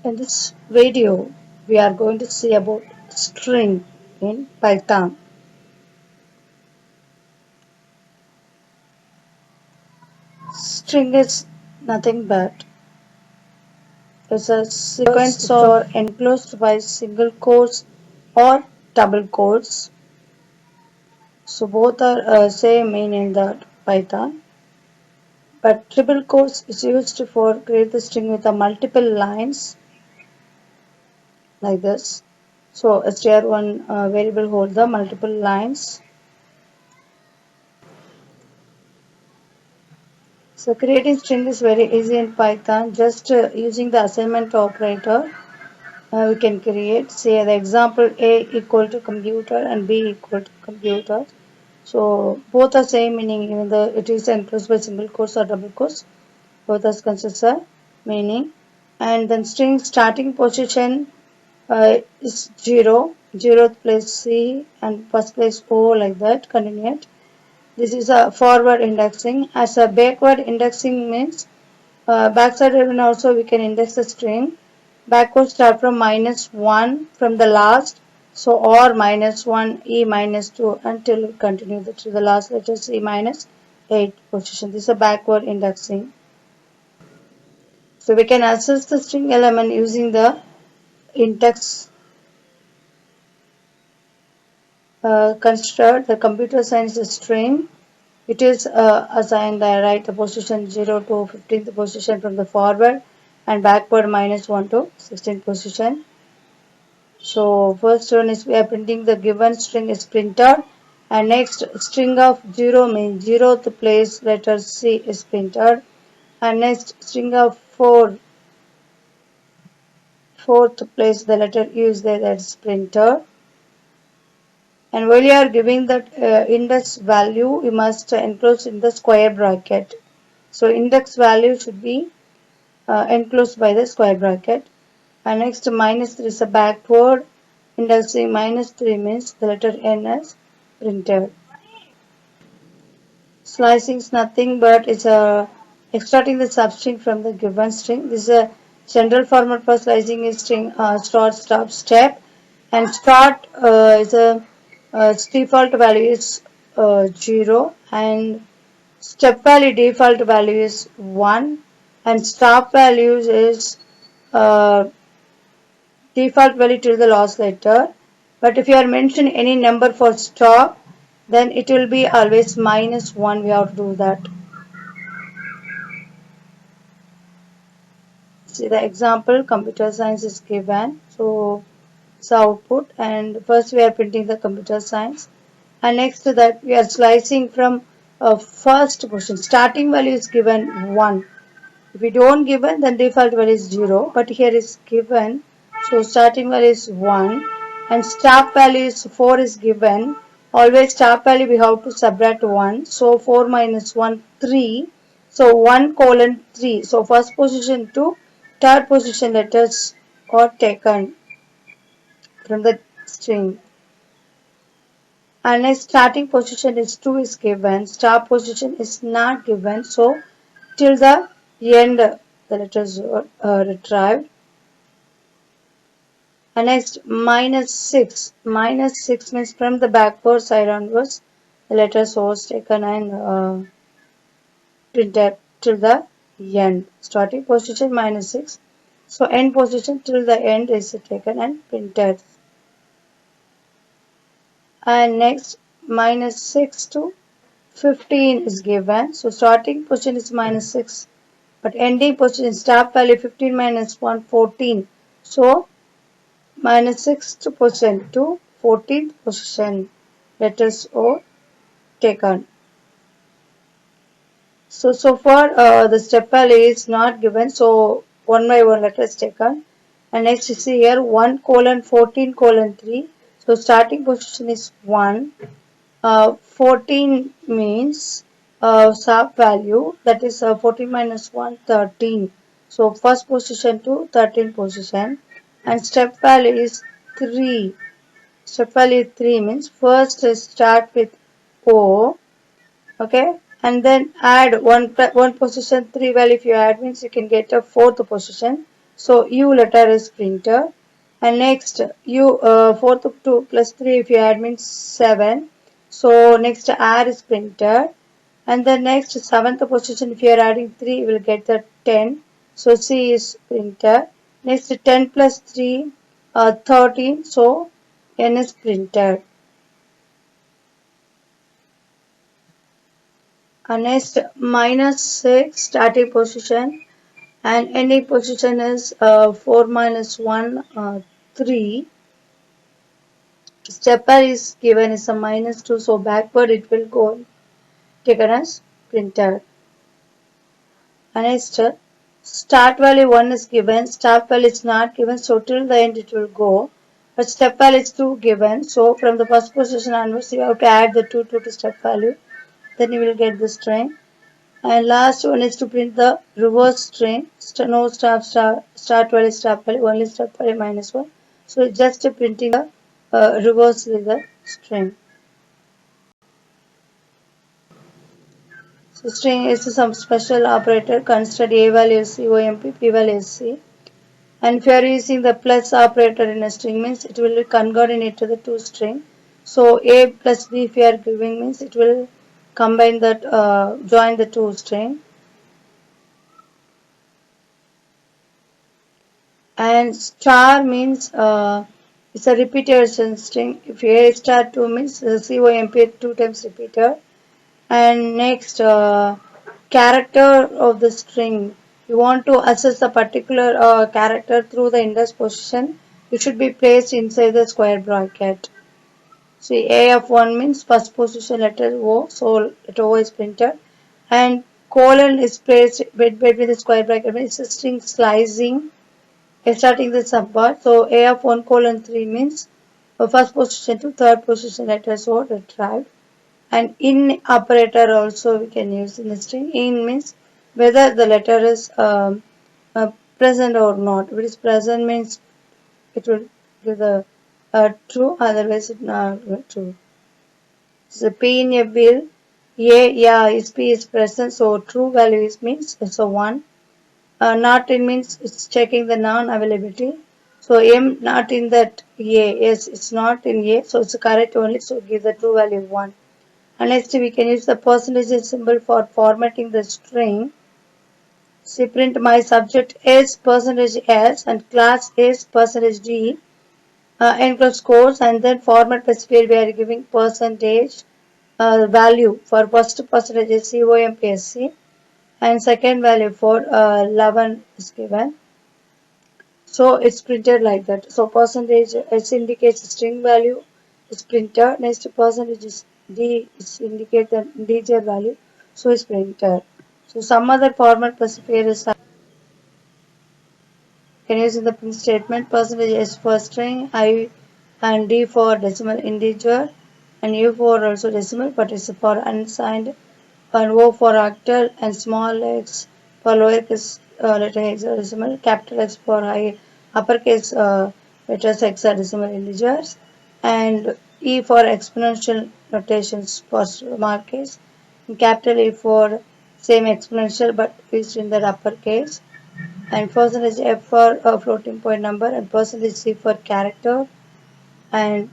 In this video, we are going to see about string in Python. String is nothing but is a sequence or enclosed by single quotes or double quotes. So both are same meaning in the Python. But triple quotes is used for create the string with a multiple lines like this. So str1 variable hold the multiple lines. So creating string is very easy in Python. Just using the assignment operator, we can create. Say the example A equal to computer and B equal to computer. So both are same meaning, even though it is enclosed by single quotes or double quotes. Both are considered meaning. And then string starting position is 0, 0th place C and first place O, like that. Continue. This is a forward indexing. As a backward indexing means backside even also we can index the string. Backward start from -1 from the last. So or -1 E -2 until we continue to the last letter C -8 position. This is a backward indexing. So we can access the string element using the index constructor. The computer science string. It is assigned the right position 0 to 15th position from the forward and backward -1 to 16th position. So first one is we are printing the given string is printed, and next string of 0 means 0th place letter C is printed, and next string of 4th place the letter U is there, that is printed. And while you are giving that index value, you must enclose in the square bracket. So index value should be enclosed by the square bracket. And next -3 is a backward indexing. -3 means the letter N is printed. Slicing is nothing but it's extracting the substring from the given string. This is a general format for slicing is string start, stop, step. And start is a default value is 0, and step value default value is 1, and stop values is uh, default value till the last letter. But if you are mentioning any number for stop, then it will be always -1. We have to do that. See the example, computer science is given. So it's output, and first we are printing the computer science, and next to that we are slicing from first position. Starting value is given 1. If we don't given, then default value is 0, but here is given, so starting value is 1, and stop value is 4 is given. Always stop value we have to subtract 1, so 4 minus 1 3, so 1:3. So first position to third position letters are taken from the string. And next starting position is 2 is given, stop position is not given, so till the end the letters are retrieved. And next -6. -6 means from the backward side onwards the letters was taken and printed till the end. Starting position -6. So end position till the end is taken and printed. And next -6 to 15 is given. So starting position is -6, but ending position stop value 15 minus 1 14. So -6th position to 14th position letters are taken. So far the step value is not given, so one by one letter is taken. And next you see here 1:14:3. So starting position is 1. 14 means sub value, that is 14 minus 1 13. So first position to 13th position, and step value is 3. Step value 3 means first start with O, okay, and then add one position 3 value. If you add means you can get a fourth position. So U letter is printed. And next U 4th of 2 plus 3 if you add means 7. So next R is printed. And the next 7th position if you are adding 3 you will get the 10. So C is printed. Next 10 plus 3 13. So N is printed. Next minus 6 starting position and ending position is 4 minus 1 3. Stepper is given is a minus 2, so backward it will go taken as printed. And next start value 1 is given, start value is not given, so till the end it will go. But step value is 2 given, so from the first position onwards you have to add the 2 to step value, then you will get the string. And last one is to print the reverse string. No start value, start value, only step value minus 1. So it's just printing the reverse with the string. So string is some special operator. Consider A value is COMP, P value is C. And if you are using the plus operator in a string means it will concatenate to the two string. So A plus B if you are giving means it will combine that join the two string. And star means it's a repetition string. If A star 2 means COMP 2 times repeated. And next character of the string. You want to access a particular character through the index position. It should be placed inside the square bracket. See, A of 1 means first position letter O, so letter O is printed. And colon is placed between the square bracket. It's a string slicing starting the subbar. So A of 1 colon 3 means first position to third position letters O retrieved. And in operator also we can use in the string. In means whether the letter is present or not. If it is present means it will give the true, otherwise it not true. So P in a bill, A, yeah, is P is present, so true value is means so 1. Not in means it's checking the non-availability. So M not in that A, yes, it's not in A, so it's correct only, so give the true value 1. And next we can use the percentage symbol for formatting the string. So print my subject is percentage S and class is percentage D. Enclose scores and then format specifier we are giving percentage value for first percentage is COMPSC and second value for 11 is given. So it's printed like that. So percentage S indicates string value is printed. Next percentage is D is indicate the integer value. So it's printed. So some other format specifier is can use in the print statement. Percentage S for string, I and D for decimal integer, and U for also decimal, but it's for unsigned, and O for octal, and small x for lowercase letter hexadecimal, capital X for high uppercase letters hexadecimal integers, and E for exponential notations for small case, and capital E for same exponential but used in the uppercase, and percentage F for a floating point number, and percentage C for character, and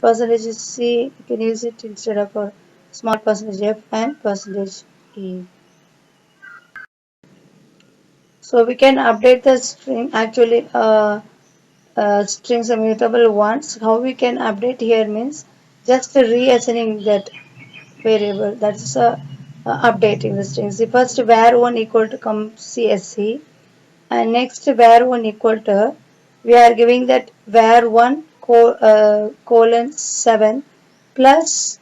percentage C you can use it instead of a small percentage F and percentage E. So we can update the string. Actually strings are mutable ones. How we can update here means just reassigning that variable, that's updating the strings. The first var1 equal to CSC, and next var1 equal to we are giving that var1 colon 7 plus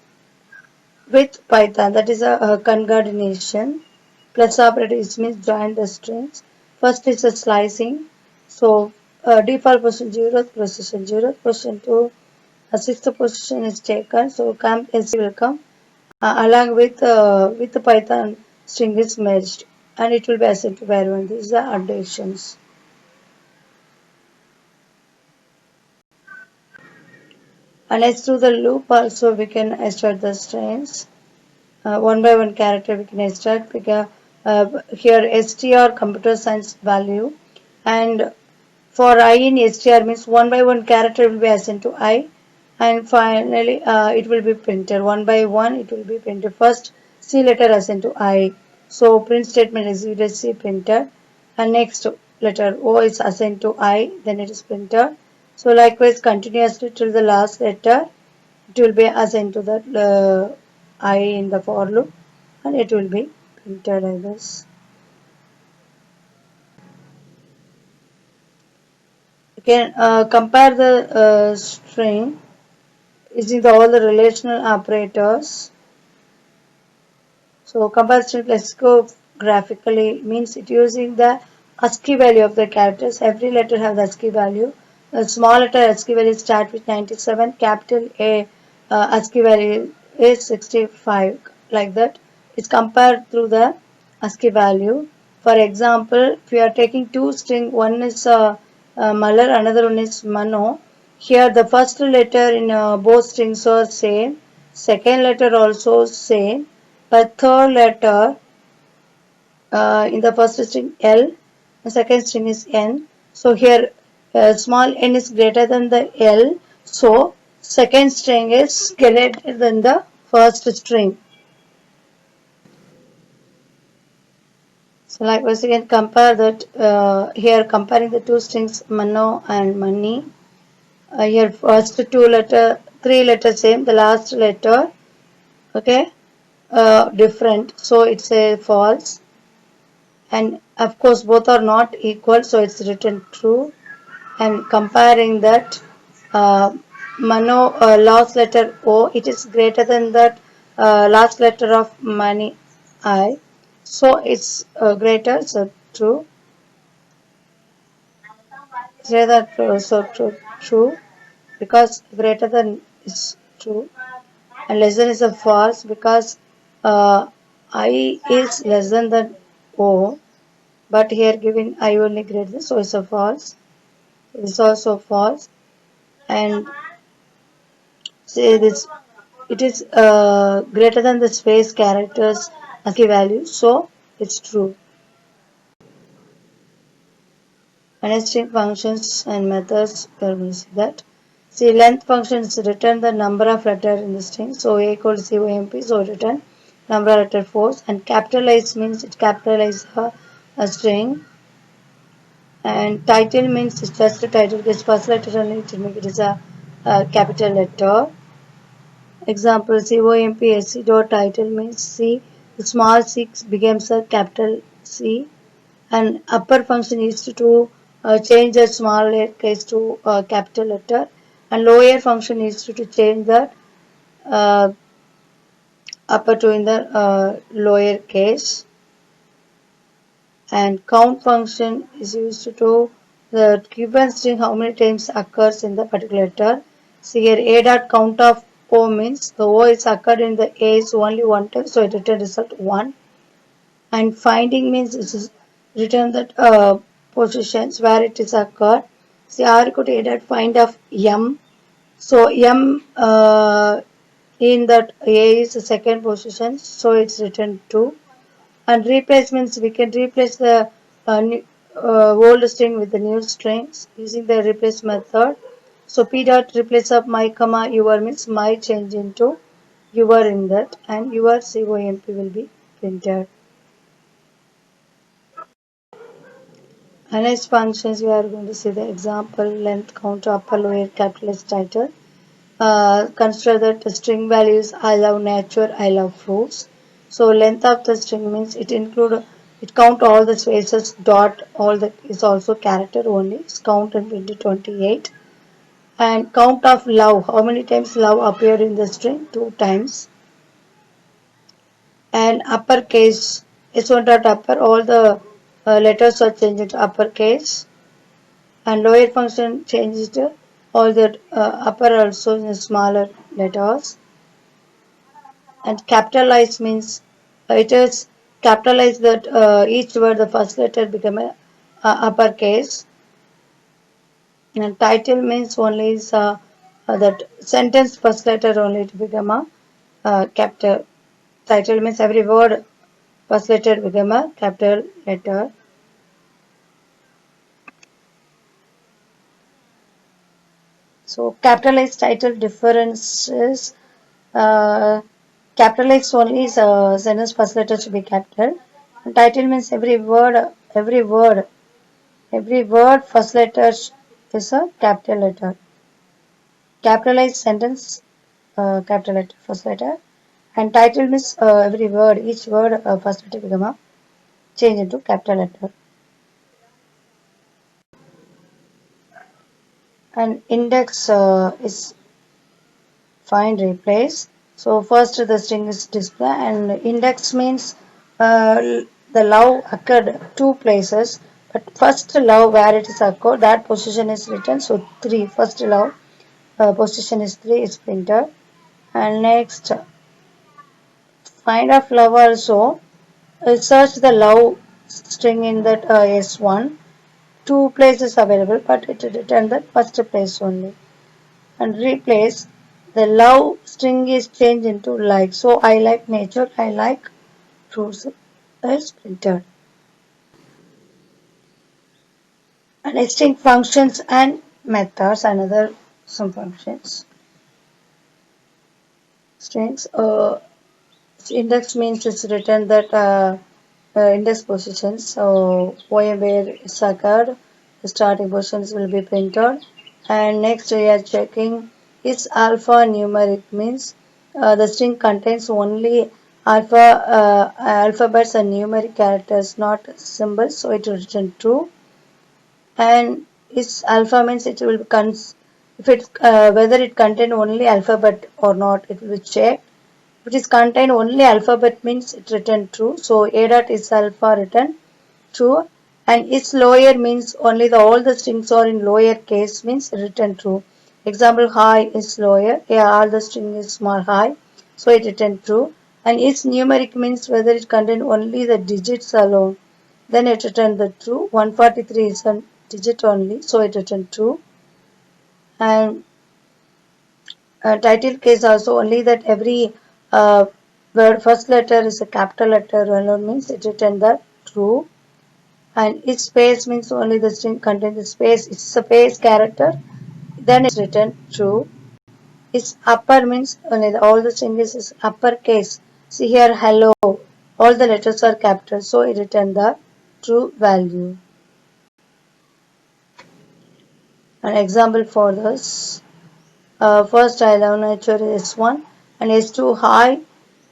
with Python, that is a concatenation. Plus operator means join the strings. First is a slicing. So default position 0th position, 0th position to 6th position is taken. So camp SC will come along with the Python string is merged and it will be assigned to var1. These are additions. And next through the loop also we can extract the strings. One by one character we can extract because here str computer science value and For I in str means one by one character will be assigned to I, and finally it will be printed one by one. It will be printed. First C letter assigned to I, so print statement executed C printed, and next letter O is assigned to I, then it is printed. So likewise continuously till the last letter it will be assigned to that I in the for loop, and it will be printed, I guess. You can compare the string using all the relational operators. So compare string lexicographically means it using the ASCII value of the characters. Every letter has the ASCII value. The small letter ASCII value start with 97. Capital A ASCII value is 65. Like that. It's compared through the ASCII value. For example, if you are taking two string, one is Malar, another one is Mano. Here the first letter in both strings are same. Second letter also same. But third letter in the first string L, the second string is N. So here small n is greater than the L. So second string is greater than the first string. So likewise, you can compare that here comparing the two strings Mano and Mani. Here first three letters same, the last letter, okay, different. So it's a false. And of course both are not equal, so it's written true. And comparing that Mano last letter O, it is greater than that last letter of Mani I, so it's greater, so true. Say that so true, because greater than is true and less than is a false, because I is less than O, but here giving I only greater than, so it's a false. It's also false. And say this, it is greater than the space characters ASCII value, so it's true. And string functions and methods, we're going to see that. See, length function is return the number of letters in the string, so A equals COMP, so return number of letter 4, and capitalize means it capitalize a string. And title means it's just a title, because first letter only it will make it is a capital letter. Example, COMPSC dot title means C, the small c becomes a capital C, and upper function is to change the small case to capital letter, and lower function is to change the uh, upper to in the lower case. And count function is used to the given string how many times occurs in the particular letter. So here A dot count of O means the O is occurred in the A is only one time, so it return result 1. And finding means it is return that positions where it is occurred. See R equal to A dot find of M. So M in that A is the second position, so it's written 2. And replace means we can replace the old string with the new strings using the replace method. So p dot replace of my comma your means my change into your in that, and your COMP will be printed. And as functions, we are going to see the example length count upper lower capitalist title. Consider that the string values I love nature, I love fruits. So length of the string means it count all the spaces, dot all the is also character only. It's count and 28. And count of love, how many times love appeared in the string? 2 times. And uppercase, S1 dot upper, all the letters are changed into uppercase. And lower function changes to all the upper also in smaller letters. And capitalize means it is capitalize that each word the first letter become a uppercase. And title means only is that sentence first letter only to become a capital. Title means every word first letter become a capital letter. So capitalized title differences. Capitalized only is sentence first letter should be capital. And title means every word first letter is a capital letter. Capitalized sentence capital letter first letter. And title means every word, each word first letter become a change into capital letter. And index is find replace. So first the string is display and index means the love occurred two places, but first love where it is occurred that position is written. So three first love position is 3 is printed. And next find of love also search the love string in that S1 two places available, but it returned the first place only. And replace the love string is changed into like. So I like nature, I like fruits is printed. And string functions and methods, another some functions. Strings index means it's written that index positions. So where it's occurred, the starting positions will be printed. And next we are checking is alphanumeric means the string contains only alphabets and numeric characters, not symbols. So it will return true. And is alpha means it will if it whether it contain only alphabet or not, it will be checked. If it is contain only alphabet means it written true. So a dot is alpha written true. And its lower means only all the strings are in lower case means written true. Example high is lower. Yeah, all the string is small high. So it written true. And its numeric means whether it contain only the digits alone. Then it returned the true. 143 is a digit only. So it returned true. And title case also only that every word first letter is a capital letter alone means it written the true. And its space means only the string contains the space. It's a space character. Then it's written true. Its upper means only all the string is uppercase. See here hello. All the letters are capital. So it written the true value. An example for this. First I love nature S1 and S2 high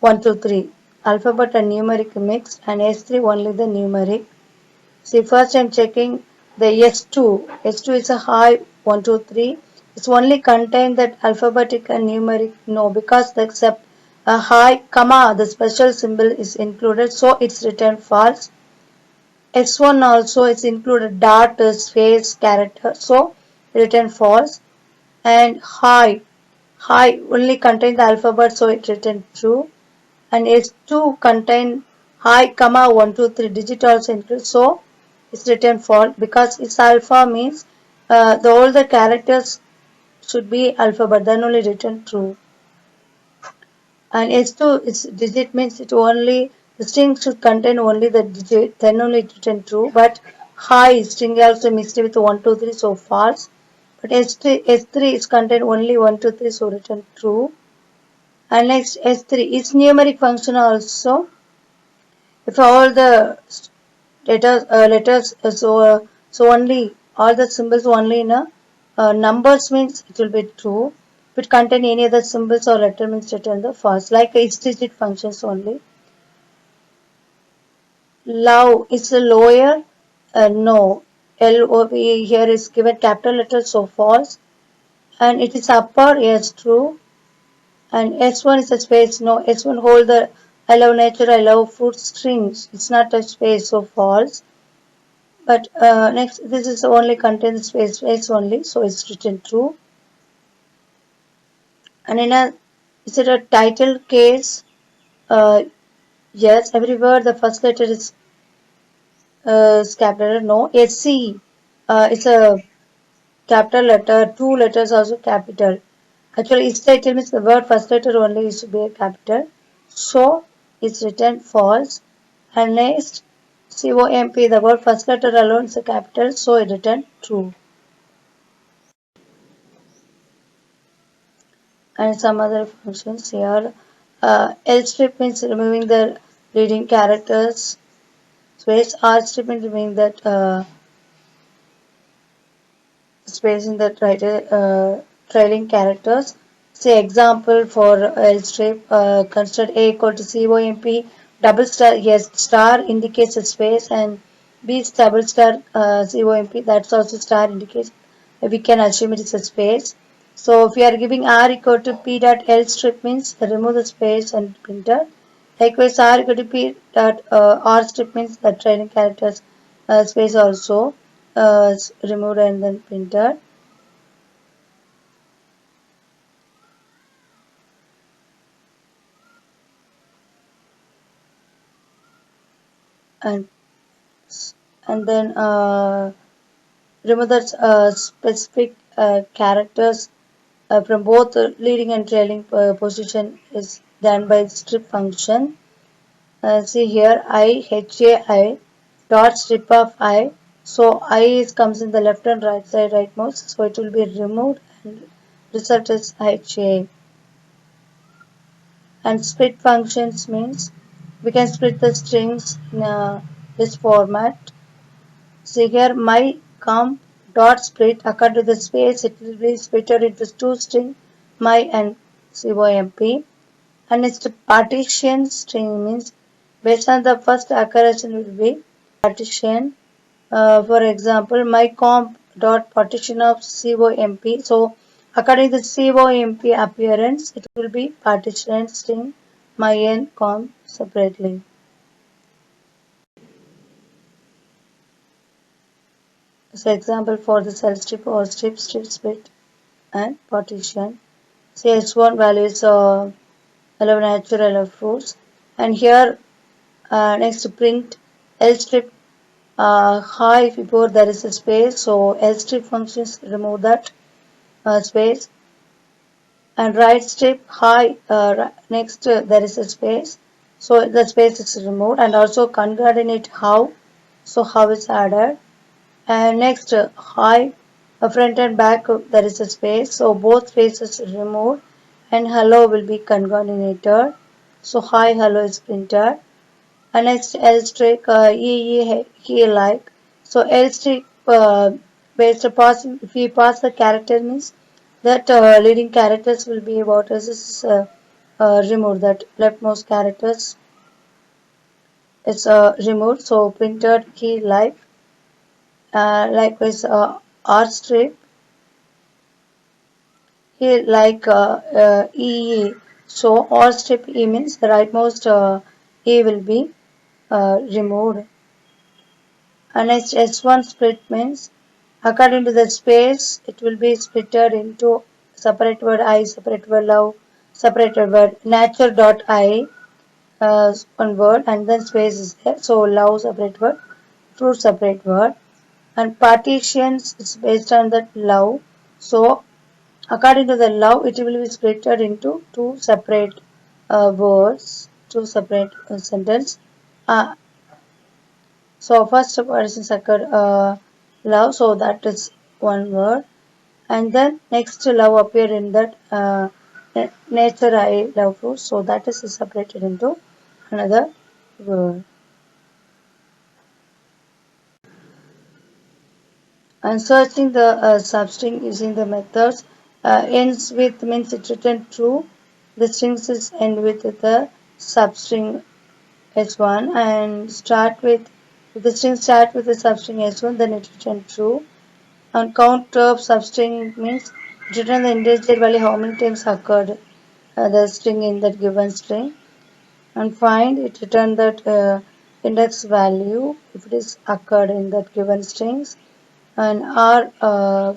1 2 3. Alphabet and numeric mixed and S3 only the numeric. See first I'm checking the S2. S2 is a high 1 2 3. It's only contain that alphabetic and numeric no because the except a high comma the special symbol is included so it's written false. S1 also is included dot space character so written false. And high only contain the alphabet so it written true. And S2 contain high comma 1 2 3 digit also include so it's written false because its alpha means all the characters should be alphabet then only written true. And S2 its digit means it only the string should contain only the digit then only it written true, but high string also mixed with 1 2 3 so false. But S3 is contain only 1 2 3 so written true. And next S3 its numeric function also if all the letters so only all the symbols only in a numbers means it will be true. If it contain any other symbols or letter means return the false like its digit functions only. Love is a lower no LOV here is given capital letter so false. And it is upper yes true. And S1 is a space no S1 hold the I love nature I love fruit strings it's not a space so false. But next this is only contains space only so it's written true. And in a is it a title case yes every word the first letter is capital no SC it's a capital letter two letters also capital. Actually each title means the word first letter only is to be a capital so it's written false. And next COMP the word first letter alone is a capital so it written true. and some other functions here. L strip means removing the leading characters space. R strip means removing that space in the trailing characters. Say example for L strip, consider A equal to COMP double star. Yes, star indicates a space and B is double star COMP. That's also star indicates. We can assume it is a space. So if we are giving R equal to P dot L strip means remove the space and printer. Likewise, R equal to P dot R strip means the trailing characters space also removed and then printed. And then remove the specific characters from both leading and trailing position is done by strip function. See here I dot strip of I. So I is comes in the left and right side rightmost. So it will be removed and result is HA. And split functions means we can split the strings in this format. See here my comp dot split occur to the space, it will be splitted into two string my and COMP. And its partition string means based on the first occurrence will be partition. For example, my comp dot partition of COMP. So according to COMP appearance, it will be partition string my and comp separately. So example for the cell strip or strip split and partition. Say H1 values 11 natural of fruits. And here next to print L strip high before there is a space. So L strip functions remove that space. And right strip high next there is a space. So the space is removed and also concatenate how. So how is added. And next high front and back there is a space. So both spaces removed and hello will be concatenated. So hi hello is printed. And next L strip he like. So L strip based upon if we pass the character means that leading characters will be about as is removed, that leftmost characters is removed. So printed he like. Likewise R strip here like E. So R strip E means the rightmost E will be removed. And next S1 split means according to the space it will be splitted into separate word I, separate word love, separated word nature dot I one word and then space is there. So love separate word, fruit separate word, and partitions is based on that love. So according to the love it will be splitted into two separate words, two separate sentence. Uh, So first person occurred love, so that is one word, and then next love appear in that nature I love fruit, so that is separated into another word. And searching the substring using the methods ends with means it written true. The strings is end with the substring S1 and start with if the string start with the substring S1 then it written true. And count of substring means return the integer value how many times occurred the string in that given string. And find it return that index value if it is occurred in that given strings. And R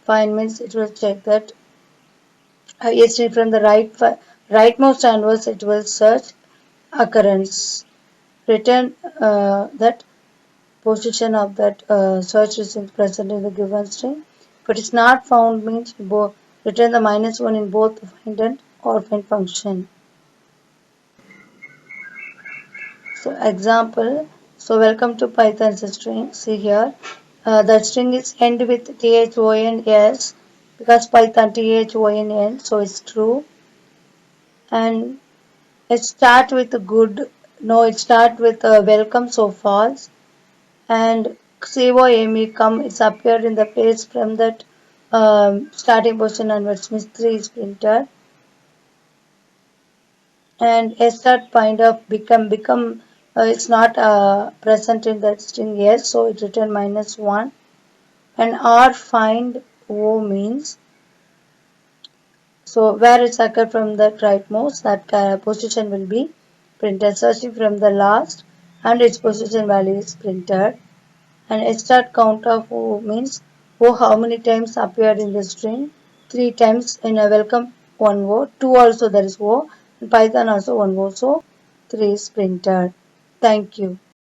find means it will check that yesterday from the rightmost onwards it will search occurrence. Return that position of that search is present in the given string. If it is not found means return the -1 in both the find and or find function. So example, so welcome to Python's string. See here, that string is end with thons because Python THYNN, so it's true. And it start with good, no, it start with welcome, so false. And COME come, it's appeared in the page from that starting position onwards, means 3 is printed. And start point of become it's not present in that string yet, so it return -1. And R find O means, so where it's occurred from the rightmost, that position will be printed. Searching from the last, and its position value is printed. And start count of O means O how many times appeared in the string. 3 times in a welcome, 1 O. 2 also there is O. In Python also 1 O. So 3 is printed. Thank you.